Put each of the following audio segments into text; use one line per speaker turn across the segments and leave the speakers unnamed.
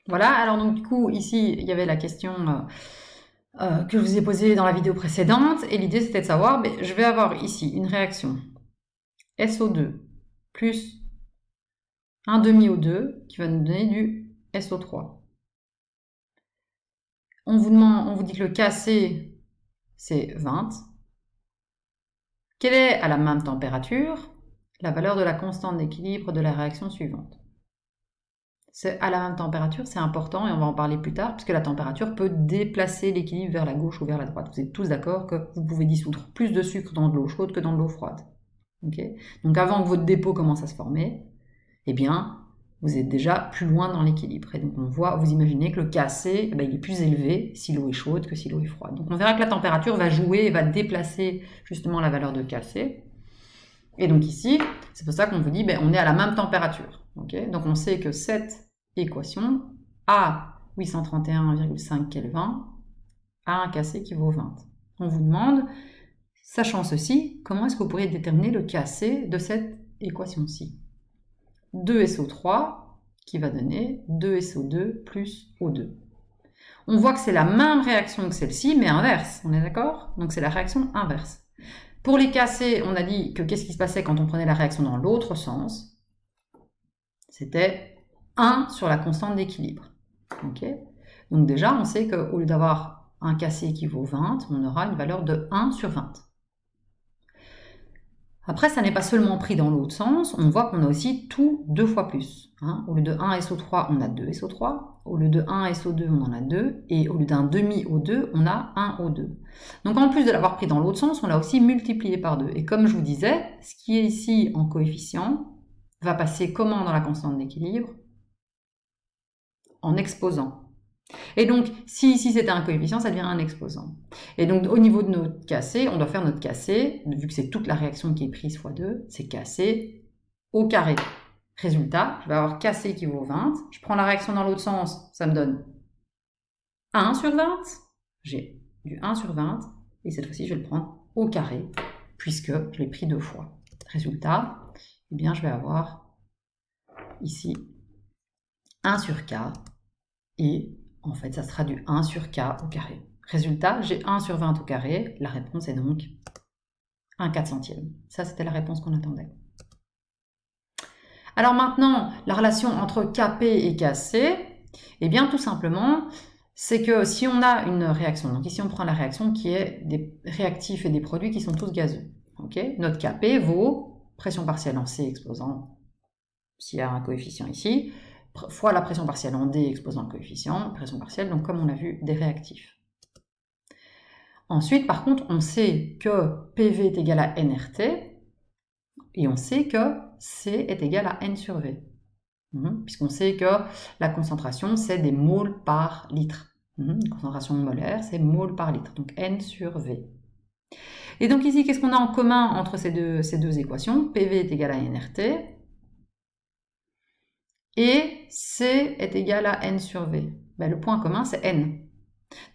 Voilà, alors donc du coup, ici, il y avait la question que je vous ai posée dans la vidéo précédente, et l'idée c'était de savoir, je vais avoir ici une réaction SO2 plus un demi-O2 qui va nous donner du SO3. On vous dit que le Kc, c'est 20. Quelle est, à la même température, la valeur de la constante d'équilibre de la réaction suivante? C'est à la même température, c'est important et on va en parler plus tard, puisque la température peut déplacer l'équilibre vers la gauche ou vers la droite. Vous êtes tous d'accord que vous pouvez dissoudre plus de sucre dans de l'eau chaude que dans de l'eau froide. Okay. Donc avant que votre dépôt commence à se former, eh bien, vous êtes déjà plus loin dans l'équilibre. Et donc on voit, vous imaginez que le Kc, il est plus élevé si l'eau est chaude que si l'eau est froide. Donc on verra que la température va jouer et va déplacer justement la valeur de Kc. Et donc ici, c'est pour ça qu'on vous dit, on est à la même température. Okay. Donc on sait que cette équation à 831,5 Kelvin a un Kc qui vaut 20. On vous demande, sachant ceci, comment est-ce que vous pourriez déterminer le Kc de cette équation-ci? 2SO3 qui va donner 2SO2 plus O2. On voit que c'est la même réaction que celle-ci, mais inverse, on est d'accord? Donc c'est la réaction inverse. Pour les Kc, on a dit que qu'est-ce qui se passait quand on prenait la réaction dans l'autre sens? C'était 1 sur la constante d'équilibre. Okay. Donc déjà, on sait qu'au lieu d'avoir un Kc qui vaut 20, on aura une valeur de 1 sur 20. Après, ça n'est pas seulement pris dans l'autre sens, on voit qu'on a aussi tout 2 fois plus. Hein. Au lieu de 1 SO3, on a 2 SO3. Au lieu de 1 SO2, on en a 2. Et au lieu d'un demi O2, on a 1 O2. Donc en plus de l'avoir pris dans l'autre sens, on l'a aussi multiplié par 2. Et comme je vous disais, ce qui est ici en coefficient va passer comment dans la constante d'équilibre? En exposant. Et donc, si ici c'était un coefficient, ça devient un exposant. Et donc, au niveau de notre Kc, on doit faire notre Kc, vu que c'est toute la réaction qui est prise fois 2, c'est Kc au carré. Résultat, je vais avoir Kc qui vaut 20. Je prends la réaction dans l'autre sens, ça me donne 1 sur 20. J'ai du 1 sur 20. Et cette fois-ci, je vais le prendre au carré, puisque je l'ai pris 2 fois. Résultat, eh bien, je vais avoir ici 1 sur K. Et en fait, ça sera du 1 sur K au carré. Résultat, j'ai 1 sur 20 au carré. La réponse est donc 1/400e. Ça, c'était la réponse qu'on attendait. Alors maintenant, la relation entre Kp et Kc, eh bien, tout simplement, c'est que si on a une réaction, donc ici on prend la réaction qui est des réactifs et des produits qui sont tous gazeux. Okay. Notre Kp vaut pression partielle en C exposant, s'il y a un coefficient ici, fois la pression partielle en D exposant le coefficient, pression partielle, donc comme on l'a vu, des réactifs. Ensuite, par contre, on sait que PV est égal à nRT, et on sait que C est égal à N sur V. Puisqu'on sait que la concentration, c'est des moles par litre. Une concentration molaire, c'est moles par litre, donc N sur V. Et donc ici, qu'est-ce qu'on a en commun entre ces deux équations? PV est égal à nRT, et C est égal à N sur V. Le point commun, c'est N.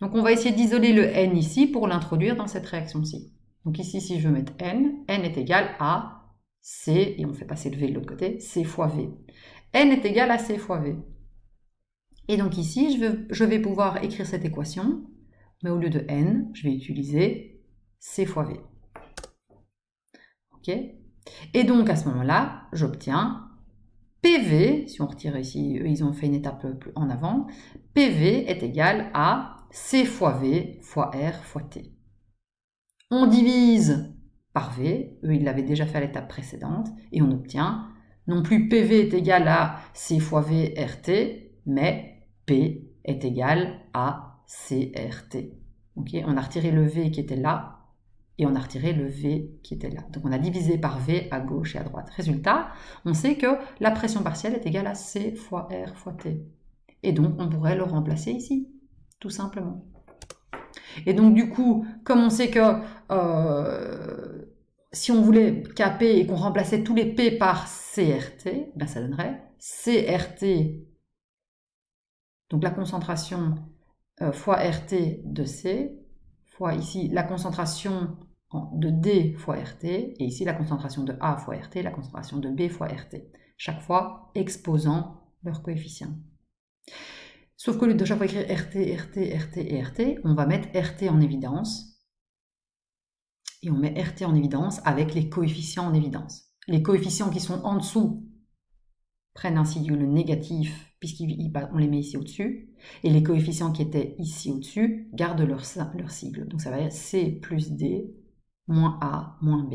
Donc on va essayer d'isoler le N ici pour l'introduire dans cette réaction-ci. Donc ici, si je veux mettre N est égal à C, et on fait passer le V de l'autre côté, C fois V. N est égal à C fois V. Et donc ici, je vais pouvoir écrire cette équation, mais au lieu de N, je vais utiliser C fois V. Ok? Et donc à ce moment-là, j'obtiens PV, si on retire ici, ils ont fait une étape plus en avant, PV est égal à C fois V fois R fois T. On divise par V, eux ils l'avaient déjà fait à l'étape précédente, et on obtient non plus PV est égal à C fois V RT, mais P est égal à CRT. Okay, on a retiré le V qui était là, et on a retiré le V qui était là. Donc on a divisé par V à gauche et à droite. Résultat, on sait que la pression partielle est égale à C fois R fois T. Et donc on pourrait le remplacer ici, tout simplement. Et donc du coup, comme on sait que si on voulait Kp et qu'on remplaçait tous les P par CRT, ben ça donnerait CRT, donc la concentration fois RT de C, fois ici la concentration de D fois RT, et ici la concentration de A fois RT, la concentration de B fois RT, chaque fois exposant leur coefficient. Sauf qu'au lieu de chaque fois écrire RT, RT, RT et RT, on va mettre RT en évidence. Et on met RT en évidence avec les coefficients en évidence. Les coefficients qui sont en dessous prennent un sigle négatif puisqu'on les met ici au-dessus. Et les coefficients qui étaient ici au-dessus gardent leur sigle. Donc ça va être C plus D moins A moins B.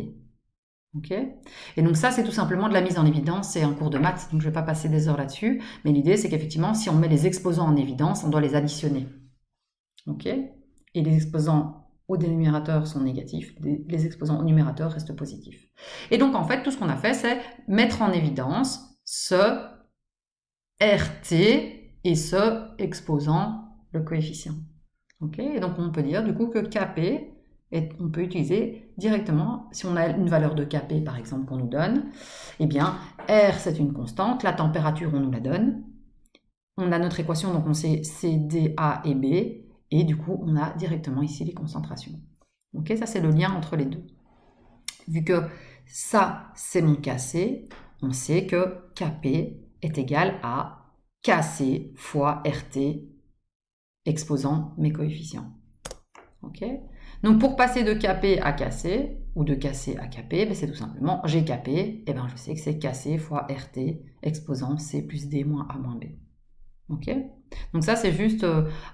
Okay. Et donc ça, c'est tout simplement de la mise en évidence. C'est un cours de maths, donc je ne vais pas passer des heures là-dessus. Mais l'idée, c'est qu'effectivement, si on met les exposants en évidence, on doit les additionner. Okay. Et les exposants au dénumérateur sont négatifs, les exposants au numérateur restent positifs. Et donc, en fait, tout ce qu'on a fait, c'est mettre en évidence ce RT et ce exposant le coefficient. Okay. Et donc, on peut dire du coup que KP, et on peut utiliser directement, si on a une valeur de Kp par exemple qu'on nous donne, eh bien R c'est une constante, la température on nous la donne, on a notre équation, donc on sait C, D, A et B, et du coup on a directement ici les concentrations. Ok, ça c'est le lien entre les deux. Vu que ça c'est mon Kc, on sait que Kp est égal à Kc fois RT exposant mes coefficients. Ok. Donc pour passer de Kp à Kc, ou de Kc à Kp, ben c'est tout simplement j'ai Kp, et ben je sais que c'est Kc fois RT exposant C plus D moins A moins B. Ok. Donc ça c'est juste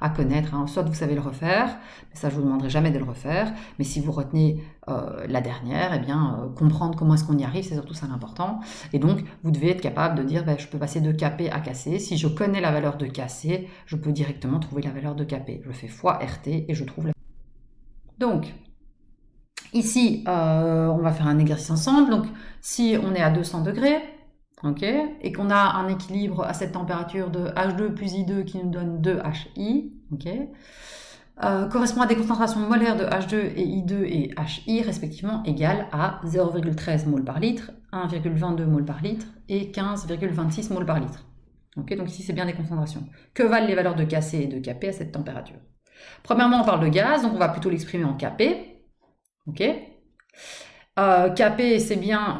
à connaître, hein. Soit vous savez le refaire, mais ça je vous demanderai jamais de le refaire, mais si vous retenez la dernière, eh bien comprendre comment est-ce qu'on y arrive, c'est surtout ça l'important. Et donc vous devez être capable de dire ben, je peux passer de Kp à Kc, si je connais la valeur de Kc, je peux directement trouver la valeur de Kp. Je fais fois RT et je trouve la. Donc, ici, on va faire un exercice ensemble. Donc, si on est à 200 degrés, okay, et qu'on a un équilibre à cette température de H2 plus I2 qui nous donne 2HI, okay, correspond à des concentrations molaires de H2 et I2 et HI respectivement égales à 0,13 mol par litre, 1,22 mol par litre et 15,26 mol par litre. Okay, donc ici, c'est bien des concentrations. Que valent les valeurs de Kc et de Kp à cette température? Premièrement, on parle de gaz, donc on va plutôt l'exprimer en Kp. Ok. Kp, c'est bien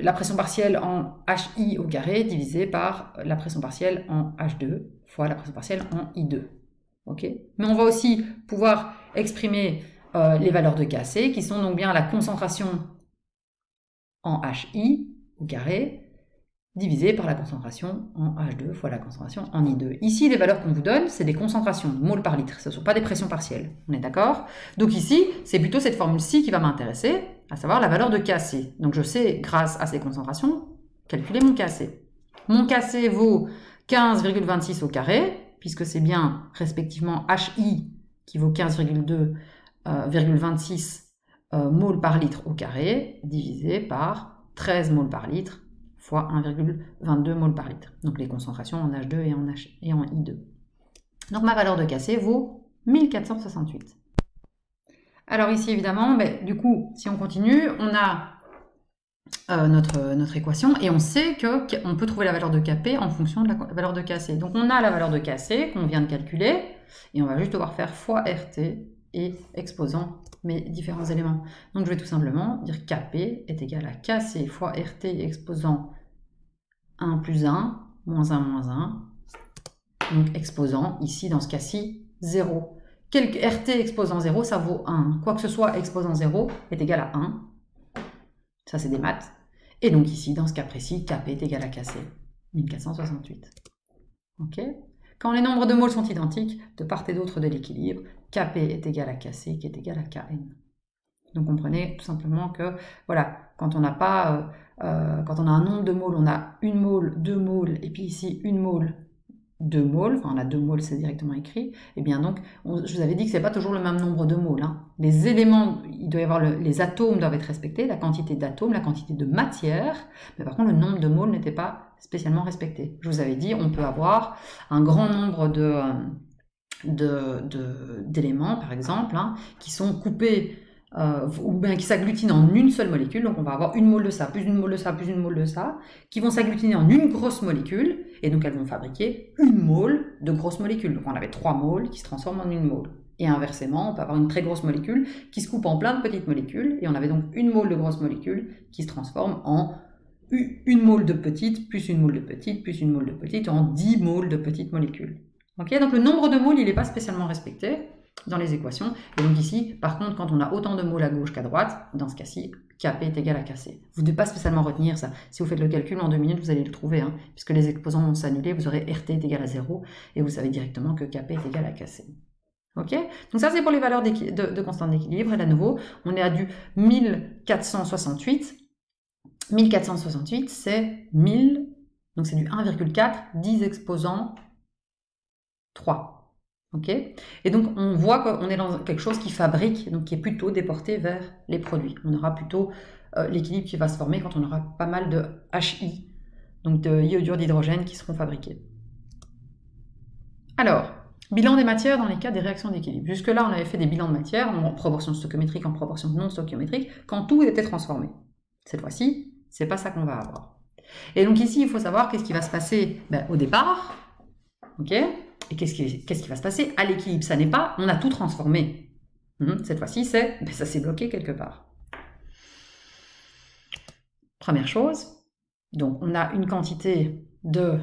la pression partielle en HI au carré divisé par la pression partielle en H2 fois la pression partielle en I2. Ok. Mais on va aussi pouvoir exprimer les valeurs de Kc, qui sont donc bien la concentration en HI au carré divisé par la concentration en H2 fois la concentration en I2. Ici, les valeurs qu'on vous donne, c'est des concentrations, mol par litre, ce ne sont pas des pressions partielles. On est d'accord? Donc ici, c'est plutôt cette formule-ci qui va m'intéresser, à savoir la valeur de Kc. Donc je sais, grâce à ces concentrations, calculer mon Kc. Mon Kc vaut 15,26 au carré, puisque c'est bien respectivement HI qui vaut 15,26 mol par litre au carré, divisé par 13 mol par litre, fois 1,22 mol par litre. Donc les concentrations en H2 et en I2. Donc ma valeur de Kc vaut 1468. Alors ici évidemment, du coup, si on continue, on a notre équation et on sait qu'on peut trouver la valeur de Kp en fonction de la valeur de Kc. Donc on a la valeur de Kc qu'on vient de calculer et on va juste devoir faire fois RT et exposant mes différents éléments. Donc je vais tout simplement dire Kp est égal à Kc fois RT exposant 1 plus 1, moins 1, moins 1. Donc exposant, ici dans ce cas-ci, 0. RT exposant 0, ça vaut 1. Quoi que ce soit exposant 0 est égal à 1. Ça c'est des maths. Et donc ici, dans ce cas précis, Kp est égal à Kc, 1468. Ok. Quand les nombres de moles sont identiques, de part et d'autre de l'équilibre, Kp est égal à Kc, qui est égal à Kn. Donc comprenez tout simplement que, voilà, quand on n'a pas, quand on a un nombre de moles, on a 1 mole, 2 moles, et puis ici 1 mole, 2 moles, enfin on a 2 moles, c'est directement écrit, et bien donc, je vous avais dit que ce n'est pas toujours le même nombre de moles. Hein. Les éléments, il doit y avoir les atomes doivent être respectés, la quantité d'atomes, la quantité de matière, mais par contre le nombre de moles n'était pas spécialement respecté. Je vous avais dit, on peut avoir un grand nombre d'éléments, par exemple, hein, qui sont coupés ou bien qui s'agglutinent en une seule molécule. Donc on va avoir 1 mole de ça, plus 1 mole de ça, plus 1 mole de ça, qui vont s'agglutiner en une grosse molécule, et donc elles vont fabriquer 1 mole de grosse molécule. Donc on avait 3 moles qui se transforment en 1 mole. Et inversement, on peut avoir une très grosse molécule qui se coupe en plein de petites molécules, et on avait donc 1 mole de grosse molécule qui se transforme en 1 mole de petite, plus 1 mole de petite, plus 1 mole de petite, en 10 moles de petites molécules. Okay, donc le nombre de moles, il n'est pas spécialement respecté dans les équations. Et donc ici, par contre, quand on a autant de moles à gauche qu'à droite, dans ce cas-ci, Kp est égal à Kc. Vous ne devez pas spécialement retenir ça. Si vous faites le calcul en 2 minutes, vous allez le trouver, hein, puisque les exposants vont s'annuler, vous aurez Rt est égal à 0, et vous savez directement que Kp est égal à Kc. Ok, donc ça c'est pour les valeurs de constante d'équilibre, et là, à nouveau, on est à du 1468. 1468, c'est 1000, donc c'est du 1,4, 10 exposants 3. Ok, et donc on voit qu'on est dans quelque chose qui fabrique, donc qui est plutôt déporté vers les produits. On aura plutôt l'équilibre qui va se former quand on aura pas mal de HI, donc de iodure d'hydrogène qui seront fabriqués. Alors, bilan des matières dans les cas des réactions d'équilibre. Jusque-là, on avait fait des bilans de matière en proportion stoichiométrique, en proportion non stoichiométrique, quand tout était transformé. Cette fois-ci, c'est pas ça qu'on va avoir. Et donc ici, il faut savoir qu'est-ce qui va se passer au départ, ok. Et qu'est-ce qui va se passer à l'équilibre? Ça n'est pas, on a tout transformé. Cette fois-ci, c'est, ça s'est bloqué quelque part. Première chose, donc on a une quantité de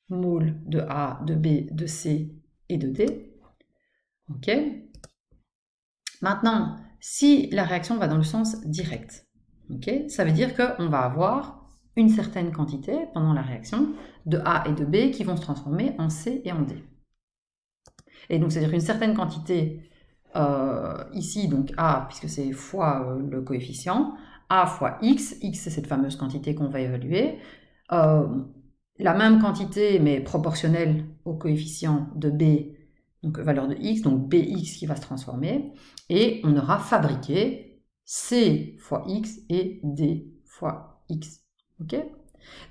moles de A, de B, de C et de D. Ok. Maintenant, si la réaction va dans le sens direct, ok, ça veut dire qu'on va avoir une certaine quantité pendant la réaction de A et de B qui vont se transformer en C et en D. Et donc, c'est-à-dire une certaine quantité ici, donc A, puisque c'est fois le coefficient, A fois X, X c'est cette fameuse quantité qu'on va évaluer, la même quantité mais proportionnelle au coefficient de B, donc valeur de X, donc Bx qui va se transformer, et on aura fabriqué C fois X et D fois X. Ok?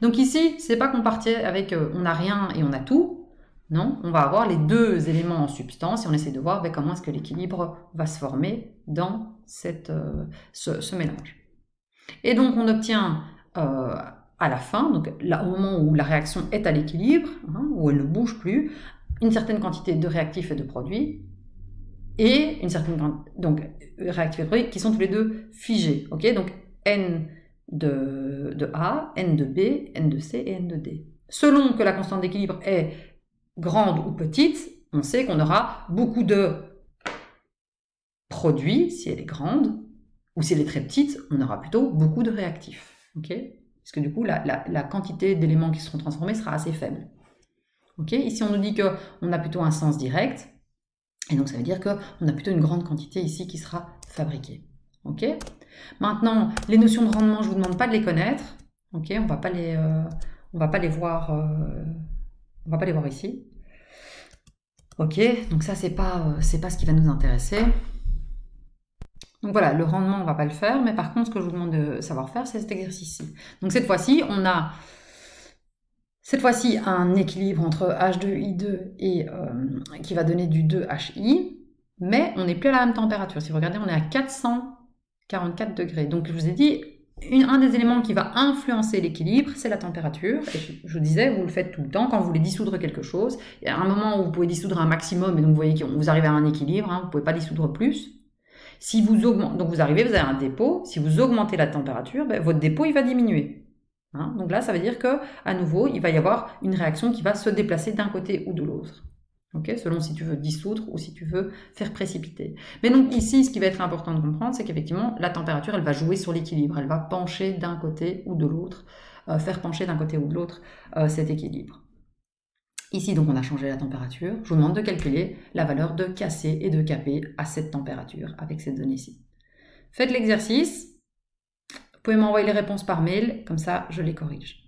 Donc ici, c'est pas qu'on partait avec on n'a rien et on a tout. Non, on va avoir les deux éléments en substance et on essaie de voir comment est-ce que l'équilibre va se former dans ce mélange. Et donc on obtient à la fin, donc là, au moment où la réaction est à l'équilibre, où elle ne bouge plus, une certaine quantité de réactifs et de produits, et une certaine donc réactifs et de produits qui sont tous les deux figés. Okay, donc N de A, N de B, N de C et N de D. Selon que la constante d'équilibre est grande ou petite, on sait qu'on aura beaucoup de produits si elle est grande, ou si elle est très petite, on aura plutôt beaucoup de réactifs. Okay, parce que du coup, la quantité d'éléments qui seront transformés sera assez faible. Okay, ici, on nous dit qu'on a plutôt un sens direct, et donc ça veut dire qu'on a plutôt une grande quantité ici qui sera fabriquée. Okay, maintenant, les notions de rendement, je ne vous demande pas de les connaître. Okay, on ne va pas les voir... on va pas les voir ici. Ok, donc ça c'est pas ce qui va nous intéresser. Donc voilà, le rendement on va pas le faire, mais par contre ce que je vous demande de savoir faire, c'est cet exercice-ci. Donc cette fois-ci, on a un équilibre entre H2I2 et qui va donner du 2HI, mais on n'est plus à la même température. Si vous regardez, on est à 444 degrés. Donc je vous ai dit, un des éléments qui va influencer l'équilibre, c'est la température. Et je vous disais, vous le faites tout le temps quand vous voulez dissoudre quelque chose. Il y a un moment où vous pouvez dissoudre un maximum, et donc vous voyez que vous arrivez à un équilibre, vous ne pouvez pas dissoudre plus. Si vous augmentez, donc vous arrivez, vous avez un dépôt. Si vous augmentez la température, votre dépôt il va diminuer. Donc là, ça veut dire que à nouveau, il va y avoir une réaction qui va se déplacer d'un côté ou de l'autre. Okay, selon si tu veux dissoudre ou si tu veux faire précipiter. Mais donc ici, ce qui va être important de comprendre, c'est qu'effectivement, la température, elle va jouer sur l'équilibre. Elle va pencher d'un côté ou de l'autre, faire pencher d'un côté ou de l'autre cet équilibre. Ici, donc, on a changé la température. Je vous demande de calculer la valeur de Kc et de Kp à cette température avec cette donnée-ci. Faites l'exercice. Vous pouvez m'envoyer les réponses par mail, comme ça, je les corrige.